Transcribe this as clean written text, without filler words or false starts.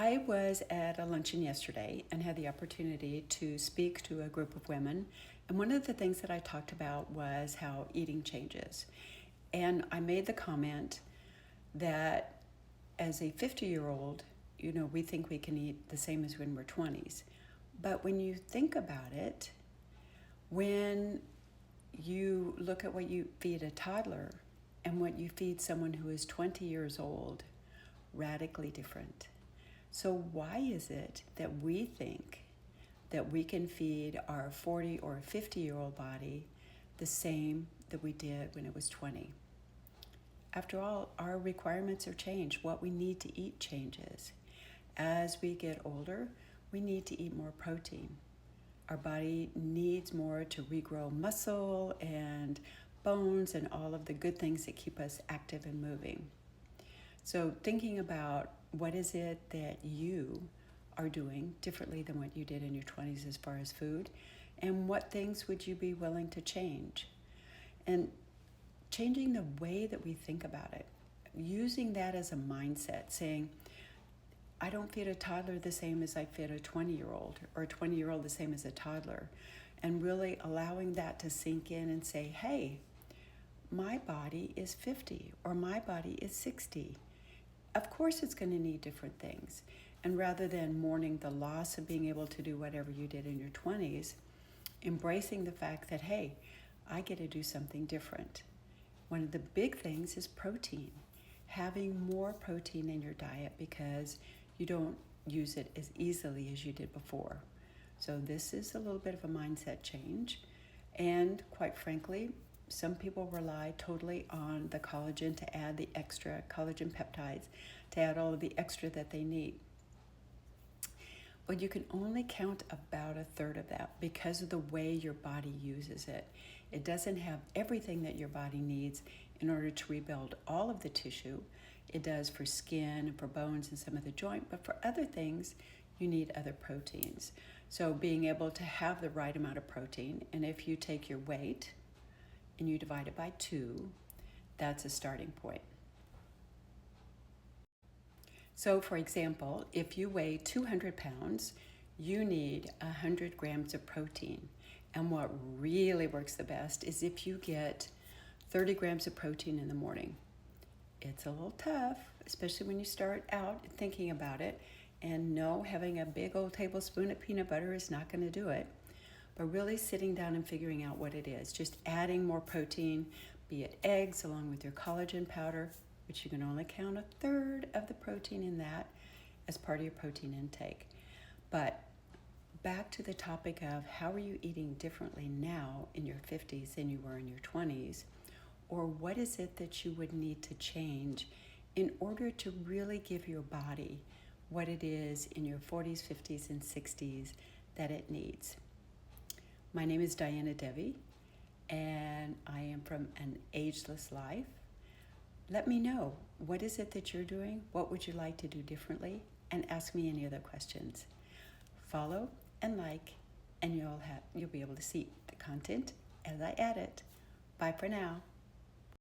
I was at a luncheon yesterday and had the opportunity to speak to a group of women. And one of the things that I talked about was how eating changes. And I made the comment that as a 50-year-old, we think we can eat the same as when we're 20s. But when you think about it, when you look at what you feed a toddler and what you feed someone who is 20 years old, radically different. So why is it that we think that we can feed our 40 or 50-year-old body the same that we did when it was 20? After all, our requirements are changed. What we need to eat changes. As we get older, we need to eat more protein. Our body needs more to regrow muscle and bones and all of the good things that keep us active and moving. So thinking about what is it that you are doing differently than what you did in your 20s as far as food, and what things would you be willing to change? And changing the way that we think about it, using that as a mindset, saying, I don't feed a toddler the same as I feed a 20-year-old, or a 20-year-old the same as a toddler, and really allowing that to sink in and say, hey, my body is 50 or my body is 60. Of course it's going to need different things. And rather than mourning the loss of being able to do whatever you did in your 20s, embracing the fact that, hey, I get to do something different. One of the big things is protein. Having more protein in your diet because you don't use it as easily as you did before. So this is a little bit of a mindset change. And quite frankly, some people rely totally on the collagen to add the extra collagen peptides, to add all of the extra that they need. But you can only count about a third of that because of the way your body uses it. It doesn't have everything that your body needs in order to rebuild all of the tissue. It does for skin and for bones and some of the joint, but for other things, you need other proteins. So being able to have the right amount of protein, and if you take your weight and you divide it by 2, that's a starting point. So for example, if you weigh 200 pounds, you need 100 grams of protein. And what really works the best is if you get 30 grams of protein in the morning. It's a little tough, especially when you start out thinking about it. And no, having a big old tablespoon of peanut butter is not going to do it. But really sitting down and figuring out what it is. Just adding more protein, be it eggs along with your collagen powder, which you can only count a third of the protein in that as part of your protein intake. But back to the topic of how are you eating differently now in your 50s than you were in your 20s? Or what is it that you would need to change in order to really give your body what it is in your 40s, 50s, and 60s that it needs? My name is Diana Devi, and I am from An Ageless Life. Let me know, what is it that you're doing? What would you like to do differently? And ask me any other questions. Follow and like, and you'll be able to see the content as I add it. Bye for now.